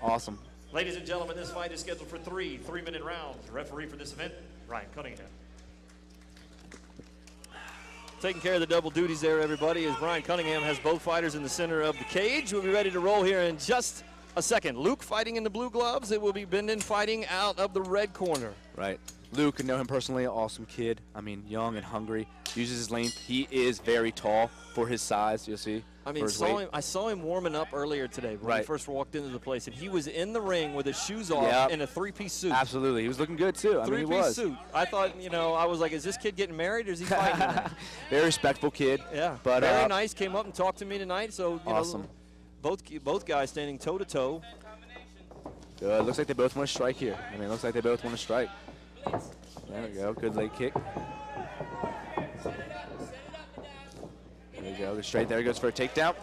Awesome. Ladies and gentlemen, this fight is scheduled for 3 3-minute rounds. Referee for this event, Ryan Cunningham. Taking care of the double duties there, everybody, as Brian Cunningham has both fighters in the center of the cage. We'll be ready to roll here in just a second. Luke fighting in the blue gloves. It will be Bidhan fighting out of the red corner. Right. Luke, I know him personally, an awesome kid. I mean, young and hungry. Uses his length. He is very tall for his size, you'll see. I mean, I saw him warming up earlier today when he first walked into the place, and he was in the ring with his shoes off in a three-piece suit. Absolutely. He was looking good, too. I mean, he was. Three-piece suit. I thought, you know, I was like, is this kid getting married or is he fighting tonight? Very respectful kid. Yeah. But, very nice. Came up and talked to me tonight. So, you awesome. know, both guys standing toe-to-toe. Good. Looks like they both want to strike here. I mean, it looks like they both want to strike. There we go. Good leg kick. There we go. Go straight there. He goes for a takedown.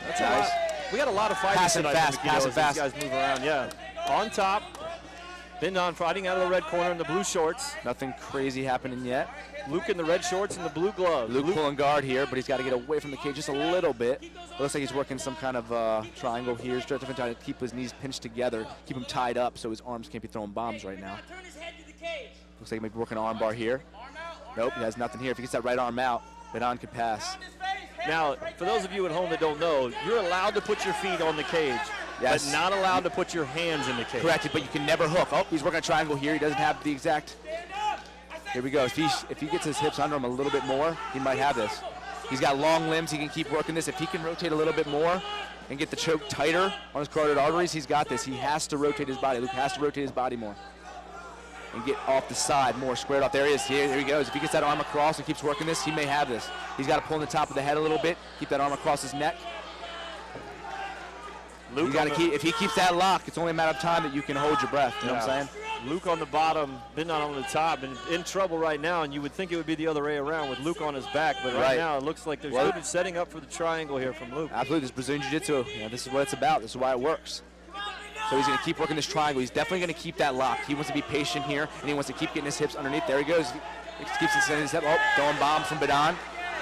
That's nice. We got a lot of fighters tonight. Pass it fast. These guys move around. Yeah. On top, Bidhan fighting out of the red corner in the blue shorts. Nothing crazy happening yet. Luke in the red shorts and the blue gloves. Luke pulling guard here, but he's got to get away from the cage just a little bit. It looks like he's working some kind of triangle here. He's trying to keep his knees pinched together, keep him tied up so his arms can't be throwing bombs right now. Looks like he might be working an arm bar here. Nope, he has nothing here. If he gets that right arm out, Bidhan could pass. Now, for those of you at home that don't know, you're allowed to put your feet on the cage, but not allowed to put your hands in the cage. Correct, but you can never hook. Oh, he's working a triangle here. He doesn't have the exact. Here we go. If he gets his hips under him a little bit more, he might have this. He's got long limbs. He can keep working this. If he can rotate a little bit more and get the choke tighter on his carotid arteries, he's got this. He has to rotate his body. Luke has to rotate his body more and get off the side more, squared off. There he is. Here he goes. If he gets that arm across and keeps working this, he may have this. He's got to pull in the top of the head a little bit, keep that arm across his neck. Luke, you got to keep. If he keeps that lock, it's only a matter of time that you can hold your breath. You know what I'm saying? Luke on the bottom, Bidhan on the top, and in trouble right now. And you would think it would be the other way around with Luke on his back, but right now it looks like there's good setting up for the triangle here from Luke. Absolutely, this Brazilian Jiu-Jitsu. You know, this is what it's about. This is why it works. So he's going to keep working this triangle. He's definitely going to keep that lock. He wants to be patient here, and he wants to keep getting his hips underneath. There he goes. He keeps extending his hip. Oh, throwing bombs from Bidhan.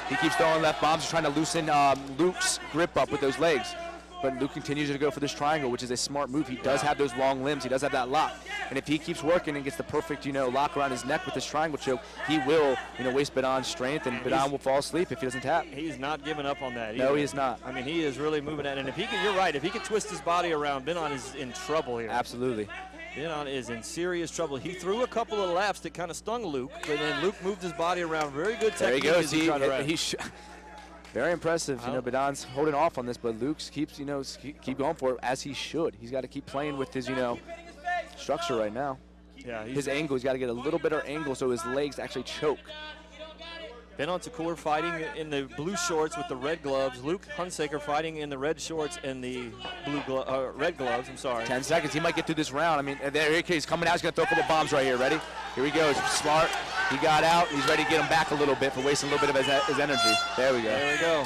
He keeps throwing left bombs, trying to loosen Luke's grip up with those legs. But Luke continues to go for this triangle, which is a smart move. He does have those long limbs. He does have that lock. And if he keeps working and gets the perfect, lock around his neck with this triangle choke, he will, waste Bidhan's strength, and Bidhan will fall asleep if he doesn't tap. He's not giving up on that either. No, he is not. I mean, he is really moving that. And if he can, you're right, if he can twist his body around, Bidhan is in trouble here. Absolutely. Bidhan is in serious trouble. He threw a couple of lefts that kind of stung Luke, but then Luke moved his body around. Very good technique. There he goes. Very impressive. Bidhan's holding off on this, but Luke keeps, keep going for it as he should. He's got to keep playing with his, structure right now. Yeah. His angle, he's got to get a little better angle so his legs actually choke. Bidhan Thakur fighting in the blue shorts with the red gloves. Luke Hunsaker fighting in the red shorts and the red gloves. I'm sorry. 10 seconds. He might get through this round. I mean, there he's coming out. He's going to throw a couple bombs right here. Ready? Here he goes. Smart. He got out. He's ready to get him back a little bit for wasting a little bit of his energy. There we go. There we go.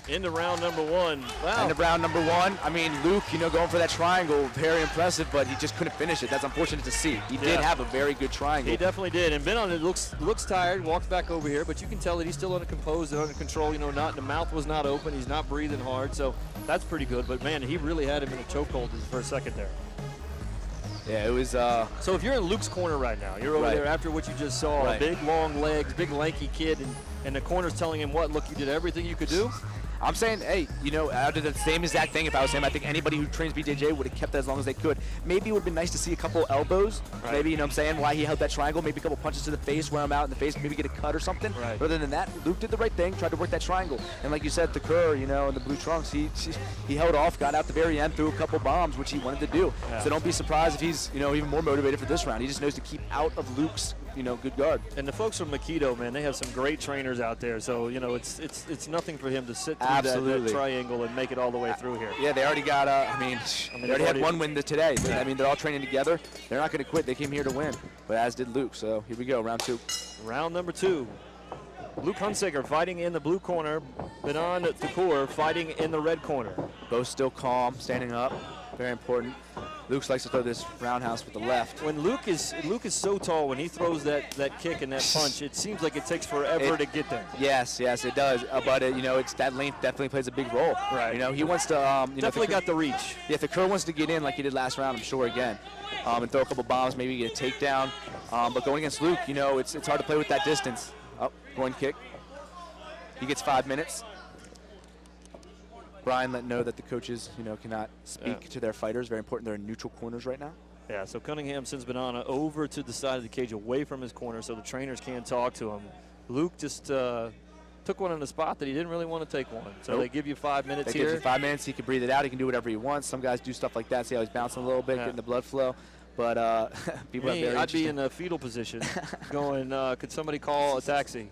Into round number one. Wow. Into round number one. I mean, Luke, going for that triangle, very impressive, but he just couldn't finish it. That's unfortunate to see. He did have a very good triangle. He definitely did. And Bidhan looks tired, walks back over here, but you can tell that he's still under composed and under control. The mouth was not open. He's not breathing hard, so that's pretty good. But, man, he really had him in a chokehold for a second there. Yeah, it was. So if you're in Luke's corner right now, you're over there after what you just saw, big, long legs, big, lanky kid, and the corner's telling him what? Look, you did everything you could do? I'm saying, hey, I did the same exact thing. If I was him, I think anybody who trains BJJ would have kept that as long as they could. Maybe it would have been nice to see a couple elbows. Maybe, why he held that triangle. Maybe a couple punches to the face, wear him out in the face, maybe get a cut or something. But other than that, Luke did the right thing, tried to work that triangle. And like you said, Thakur, in the blue trunks, he held off, got out the very end, threw a couple bombs, which he wanted to do. So don't be surprised if he's, even more motivated for this round. He just knows to keep out of Luke's good guard. And the folks from Makito, man, they have some great trainers out there. So, it's nothing for him to sit through that triangle and make it all the way through here. Yeah, they already got, they already had one win today. Yeah. I mean, they're all training together. They're not going to quit. They came here to win, but as did Luke. So here we go, round two. Round number two. Luke Hunsaker fighting in the blue corner. Bidhan Thakur fighting in the red corner. Both still calm, standing up. Very important. Luke likes to throw this roundhouse with the left. When Luke is so tall, when he throws that kick and that punch, it seems like it takes forever to get there. Yes, it does. But you know, it's that length definitely plays a big role. Right. You know, he wants to. Definitely got the reach. Yeah, if Thakur wants to get in like he did last round, I'm sure again, and throw a couple bombs, maybe get a takedown. But going against Luke, you know, it's hard to play with that distance. Oh, going kick. He gets 5 minutes. Brian let know that the coaches, you know, cannot speak to their fighters. Very important. They're in neutral corners right now. Yeah, so Cunningham sends Bidhan over to the side of the cage away from his corner so the trainers can't talk to him. Luke just took one on the spot that he didn't really want to take one. So they give you 5 minutes here. They give you 5 minutes. He can breathe it out. He can do whatever he wants. Some guys do stuff like that. See how he's bouncing a little bit, getting the blood flow. But people are very I'd be in a fetal position going, could somebody call a taxi?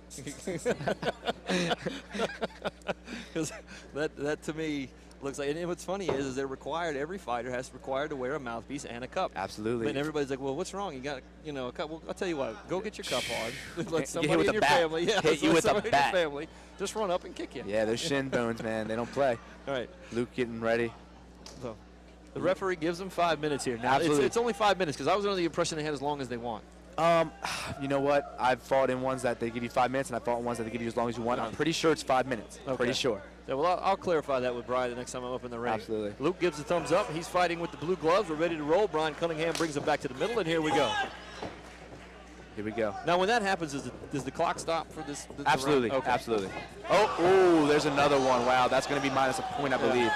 Because that to me looks like, and what's funny is they're required, every fighter has required to wear a mouthpiece and a cup. Absolutely. And everybody's like, well, what's wrong? You got, you know, a cup. Well, I'll tell you what, go get your cup on. Let somebody in your family, hit you with a bat. Family just run up and kick you. Yeah, those shin bones, man, they don't play. All right. Luke getting ready. So the referee gives them 5 minutes here. Now, it's only 5 minutes because I was under the impression they had as long as they want. You know what? I've fought in ones that they give you 5 minutes, and I've fought in ones that they give you as long as you want. I'm pretty sure it's 5 minutes. Okay. Pretty sure. Yeah, well, I'll clarify that with Brian the next time I'm up in the ring. Absolutely. Luke gives the thumbs up. He's fighting with the blue gloves. We're ready to roll. Brian Cunningham brings him back to the middle, and here we go. Here we go. Now, when that happens, does the clock stop for this? Absolutely. Okay. Absolutely. Oh, there's another one. Wow, that's going to be minus a point, I believe.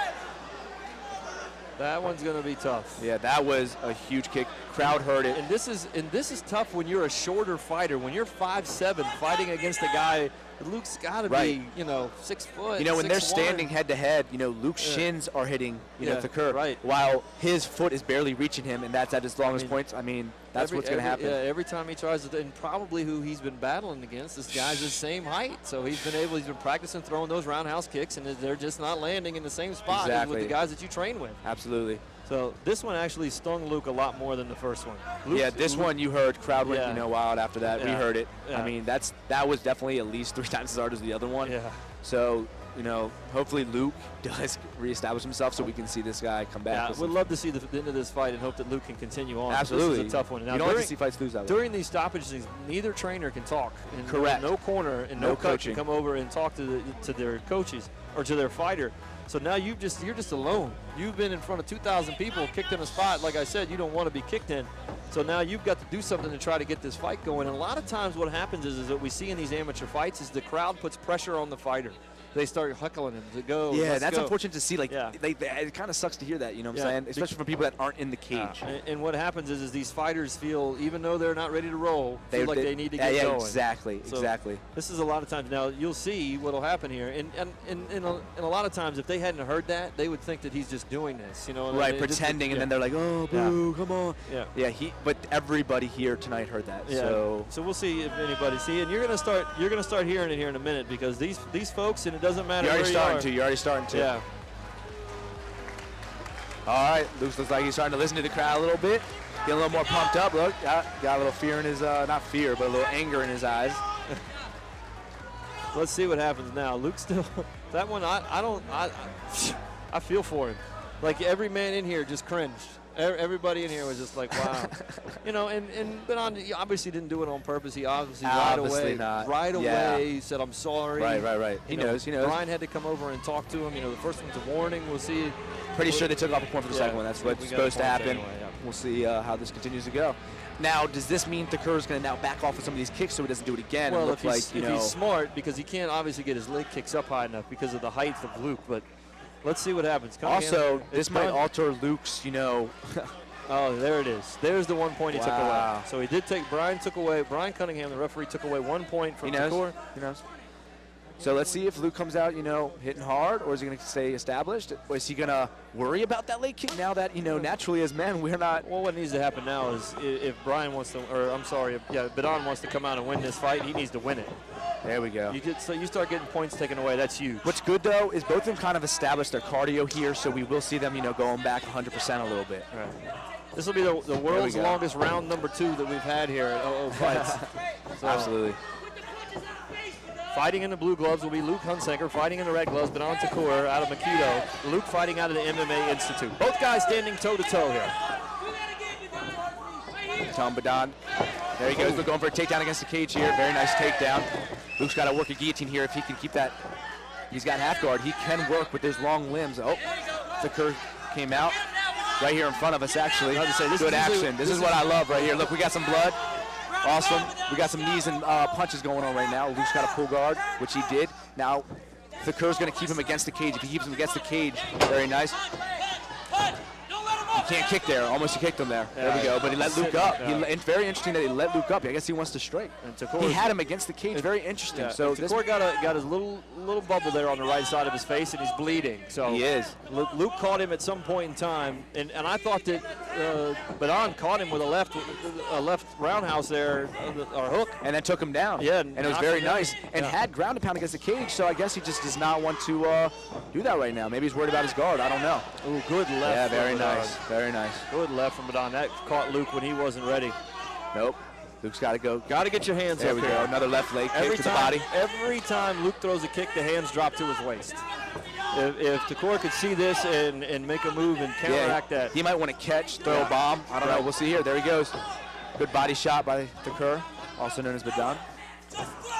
That one's going to be tough. Yeah, that was a huge kick. Crowd heard it. And this is tough when you're a shorter fighter. When you're 5'7", fighting against a guy, Luke's got to be, you know, 6 foot. You know, when 6'1". they're standing head to head, you know, Luke's shins are hitting, you know, Thakur, right, while his foot is barely reaching him, and that's at his longest points. I mean, that's what's going to happen. Yeah, every time he tries to, and probably who he's been battling against, this guy's the same height. So he's been practicing throwing those roundhouse kicks, and they're just not landing in the same spot as with the guys that you train with. Absolutely. So this one actually stung Luke a lot more than the first one. This one you heard, crowd went, you know, wild after that. We heard it. Yeah. I mean, that was definitely at least 3 times as hard as the other one. Yeah. So, you know, hopefully Luke does reestablish himself so we can see this guy come back. Yeah, we'd love to see the end of this fight and hope that Luke can continue on. Absolutely. This is a tough one. Now, you don't like to see fights lose that way. During these stoppages, neither trainer can talk. And correct. No corner and no coach can come over and talk to their coaches or to their fighter. So now you're just alone. You've been in front of 2,000 people, kicked in a spot, like I said, you don't want to be kicked in. So now you've got to do something to try to get this fight going. And a lot of times what happens is that we see in these amateur fights is the crowd puts pressure on the fighter. They start heckling him to go. Yeah, that's unfortunate to see. Like, it kind of sucks to hear that, you know what I'm saying? Especially from people that aren't in the cage. And what happens is these fighters feel, even though they're not ready to roll, feel like they need to get going. Exactly, so exactly. This is a lot of times. Now, you'll see what will happen here. And a lot of times, if they hadn't heard that, they would think that he's just doing this, you know? Right, pretending, and then they're like, oh, boo, come on. Yeah, but everybody here tonight heard that. Yeah. So we'll see if anybody see. And you're gonna start hearing it here in a minute because these folks, and it doesn't matter where you are. You're already starting to. Yeah. All right, Luke looks like he's starting to listen to the crowd a little bit. Get a little more pumped up. Look, got a little fear in his, not fear, but a little anger in his eyes. Let's see what happens now. Luke still, that one, I feel for him. Like every man in here just cringed. Everybody in here was just like, wow. You know, and Bidhan, he obviously didn't do it on purpose. He obviously right away said, I'm sorry. Right. He knows. Brian had to come over and talk to him. You know, the first one's a warning. We'll see. Pretty sure they took off a point for the second one. That's what's supposed to happen. Anyway, We'll see how this continues to go. Now, does this mean Thakur's going to now back off with some of these kicks so he doesn't do it again? Well, if he's smart, because he can't obviously get his leg kicks up high enough because of the height of Luke, but let's see what happens. Also, this might alter Luke's, Oh, there it is. There's the 1 point he took away. So he did Brian Cunningham, the referee, took away 1 point from Thakur. He knows. So let's see if Luke comes out, hitting hard, or is he going to stay established? Or is he going to worry about that leg kick now that, naturally as men, we're not. Well, what needs to happen now is if Bidhan wants to come out and win this fight, he needs to win it. There we go. You start getting points taken away. That's huge. What's good, though, is both of them kind of established their cardio here, so we will see them, going back 100% a little bit. Right. This will be the world's longest round number 2 that we've had here at OO Fights. Absolutely. Fighting in the blue gloves will be Luke Hunsaker. Fighting in the red gloves, Bidhan Thakur out of Makito. Luke fighting out of the MMA Institute. Both guys standing toe-to-toe here. Tom Bidhan. There he goes. They're going for a takedown against the cage here. Very nice takedown. Luke's got to work a guillotine here if he can keep that. He's got half guard. He can work with his long limbs. Oh, Thakur came out right here in front of us, actually. Good action. This is what I love right here. Look, we got some blood. Awesome. We got some knees and punches going on right now. Luke's got a pull guard, which he did. Now, Thakur's going to keep him against the cage. If he keeps him against the cage, very nice. He can't kick there. Almost he kicked him there. There we go. But he let Luke up. It's very interesting that he let Luke up. I guess he wants to strike. He had him against the cage. Very interesting. Yeah. So Thakur got his little bubble there on the right side of his face, and he's bleeding. So he is. Luke caught him at some point in time, and I thought that Bidhan caught him with a left roundhouse there, or hook, and then took him down. Yeah, and it was very nice. And had ground and pound against the cage. So I guess he just does not want to do that right now. Maybe he's worried about his guard. I don't know. Ooh, good left. Yeah, very nice. Very nice. Good left from Bidhan. That caught Luke when he wasn't ready. Nope. Luke's got to go. Got to get your hands there up we here. Go. Another left leg kick to the body. Every time Luke throws a kick, the hands drop to his waist. If Thakur could see this and make a move and counteract that. He might want to catch, throw a bomb. I don't know. We'll see here. There he goes. Good body shot by Thakur, also known as Bidhan.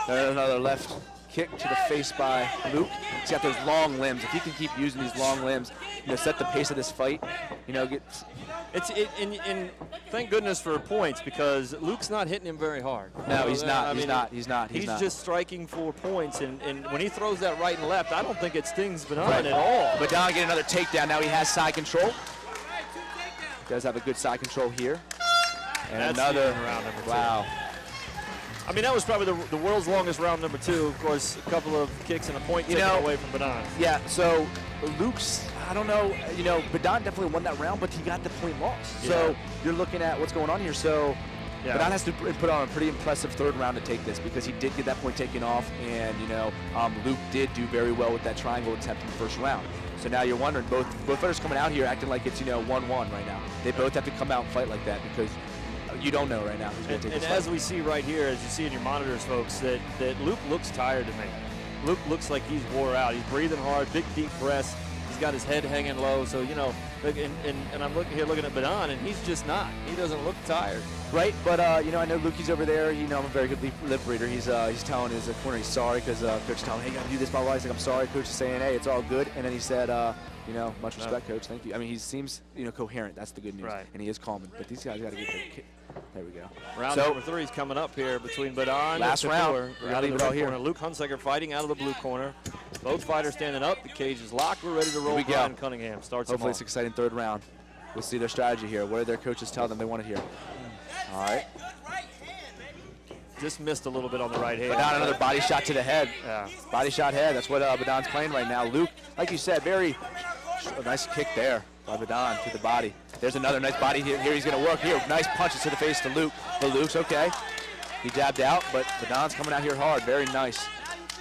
There's another left kick to the face by Luke. He's got those long limbs. If he can keep using these long limbs, set the pace of this fight, and thank goodness for points, because Luke's not hitting him very hard. No, he's not. He's not. He's just striking for points, and when he throws that right and left, I don't think it stings Bidhan at all. Bidhan get another takedown. Now he has side control. He does have a good side control here. And another round number 2. Wow. I mean, that was probably the world's longest round number 2. Of course, a couple of kicks and a point taken away from Bidhan. Yeah, so Luke's, I don't know, Bidhan definitely won that round, but he got the point loss. Yeah. So you're looking at what's going on here. So Bidhan has to put on a pretty impressive third round to take this, because he did get that point taken off, and, Luke did do very well with that triangle attempt in the first round. So now you're wondering, both fighters coming out here acting like it's, 1-1 right now. They both have to come out and fight like that, because you don't know right now who's going to take this fight. And as we see right here, as you see in your monitors, folks, that Luke looks tired to me. Luke looks like he's wore out. He's breathing hard, big deep breaths. He's got his head hanging low. So, and I'm looking at Bidhan, and he's just not. He doesn't look tired. Right, but, I know Lukey's over there. I'm a very good lip reader. He's telling his corner he's sorry, because coach is telling him, hey, you got to do this, blah, blah. He's like, I'm sorry. Coach is saying, hey, it's all good. And then he said, much respect, coach. Thank you. I mean, he seems, coherent. That's the good news. Right. And he is calming. But these guys got to get their kick. There we go. Round number 3 is coming up here between Bidhan last and round. Thakur. We're going to leave it all here. Luke Hunsaker fighting out of the blue corner. Both fighters standing up. The cage is locked. We're ready to roll. Brian Cunningham starts. Hopefully it's an exciting third round. We'll see their strategy here. What do their coaches tell them they want to hear? All right. Just missed a little bit on the right hand. Bidhan, another body shot to the head. Yeah. Body shot head. That's what Bidhan's playing right now. Luke, like you said, a nice kick there by Bidhan to the body. There's another nice body here. Here he's going to work here. Nice punches to the face to Luke. But Luke's okay. He jabbed out, but Bidhan's coming out here hard. Very nice.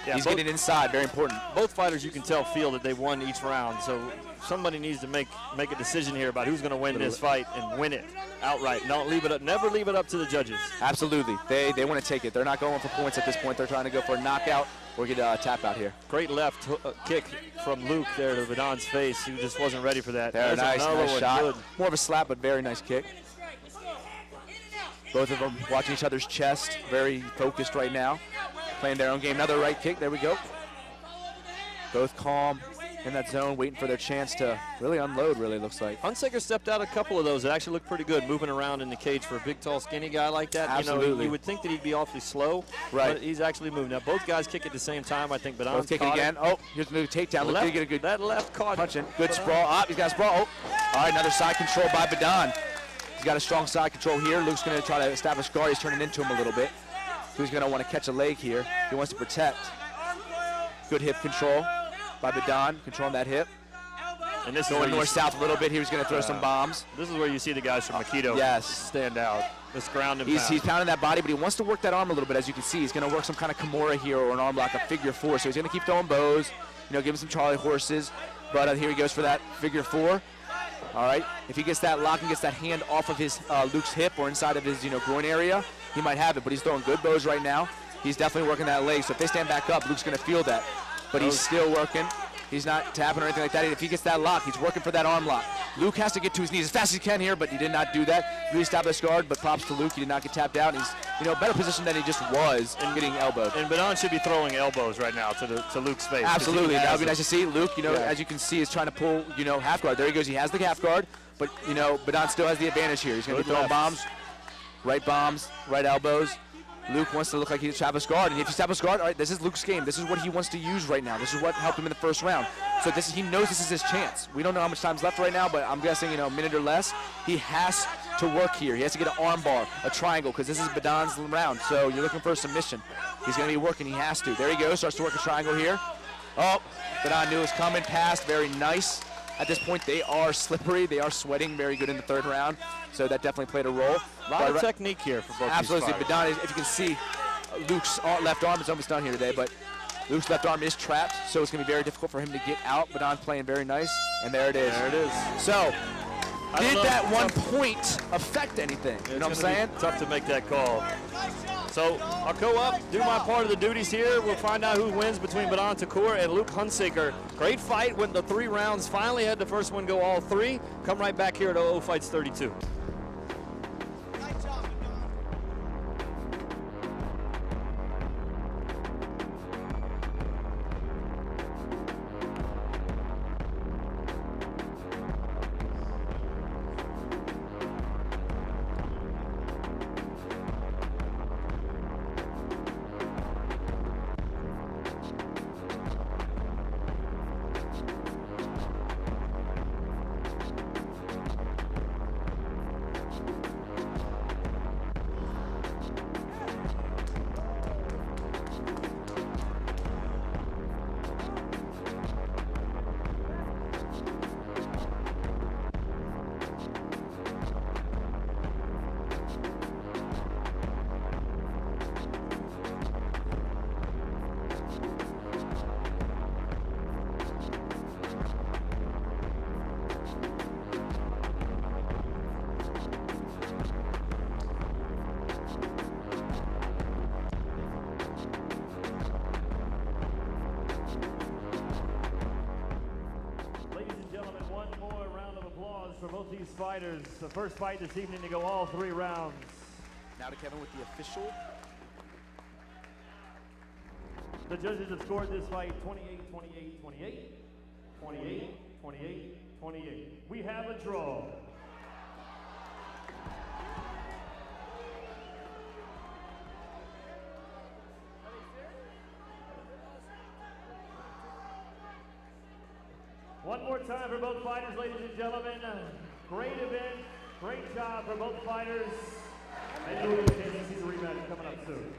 Yeah, he's getting inside. Very important. Both fighters, you can tell, feel that they won each round. So somebody needs to make a decision here about who's going to win this fight and win it outright. Don't leave it up. Never leave it up to the judges. Absolutely. They want to take it. They're not going for points at this point. They're trying to go for a knockout or get a tap out here. Great left kick from Luke there to Bidhan's face. He just wasn't ready for that. There, nice shot. Good. More of a slap, but very nice kick. Both of them watching each other's chest. Very focused right now. Playing their own game. Another right kick. There we go. Both calm in that zone, waiting for their chance to really unload, really looks like. Hunsaker stepped out a couple of those that actually looked pretty good, moving around in the cage for a big, tall, skinny guy like that. Absolutely. You would think that he'd be awfully slow, but he's actually moving. Now, both guys kick at the same time. I think Bidhan's kick again. Oh, here's the new takedown. Look, he get a good that left caught. Punching. Good sprawl. He's got a sprawl. Oh. All right, another side control by Bidhan. He's got a strong side control here. Luke's going to try to establish guard. He's turning into him a little bit. He's going to want to catch a leg here. He wants to protect. Good hip control by Bidhan, controlling that hip. And this going north-south a little bit. He was going to throw some bombs. This is where you see the guys from Makito stand out. This ground and pound. He's pounding that body, but he wants to work that arm a little bit, as you can see. He's going to work some kind of Kimura here or an arm lock, a figure 4. So he's going to keep throwing bows, give him some Charlie horses. But here he goes for that figure 4. All right. If he gets that lock and gets that hand off of his Luke's hip or inside of his groin area, he might have it. But he's throwing good bows right now. he's definitely working that leg. So if they stand back up, Luke's going to feel that. But he's still working. He's not tapping or anything like that. And if he gets that lock, he's working for that arm lock. Luke has to get to his knees as fast as he can here, but he did not do that. Really established guard, but props to Luke. He did not get tapped out. He's, better position than he just was in getting elbowed. And Bidhan should be throwing elbows right now to Luke's face. Absolutely. That would be nice to see. Luke, as you can see, is trying to pull, half guard. There he goes. He has the half guard, but, Bidhan still has the advantage here. He's going to be throwing bombs, right elbows. Luke wants to look like he's established guard, and if he's established guard, all right, this is Luke's game. This is what he wants to use right now. This is what helped him in the first round. So he knows this is his chance. We don't know how much time's left right now, but I'm guessing, a minute or less. He has to work here. He has to get an arm bar, a triangle, because this is Bidhan's round. So you're looking for a submission. He's going to be working. He has to. There he goes. Starts to work a triangle here. Oh, Bidhan knew it was coming. Passed. Very nice. At this point, they are slippery. They are sweating very good in the third round. So that definitely played a role. A lot of technique here for both Absolutely. these Bidhan, if you can see, Luke's left arm is almost done here today, but Luke's left arm is trapped, so it's going to be very difficult for him to get out. Bidhan playing very nice, and there it is. There it is. So, did that 1 point affect anything? You know what I'm saying? Tough to make that call. So I'll go up, do my part of the duties here. We'll find out who wins between Bidhan Thakur and Luke Hunsaker. Great fight, went the 3 rounds. Finally had the first one go all 3. Come right back here at OO Fights 32. For both these fighters, the first fight this evening to go all 3 rounds. Now to Kevin with the official. The judges have scored this fight 28, 28, 28, 28, 28, 28. We have a draw. One more time for both fighters, ladies and gentlemen. Great event, great job for both fighters. And you'll get a chance to see the rematch coming up soon.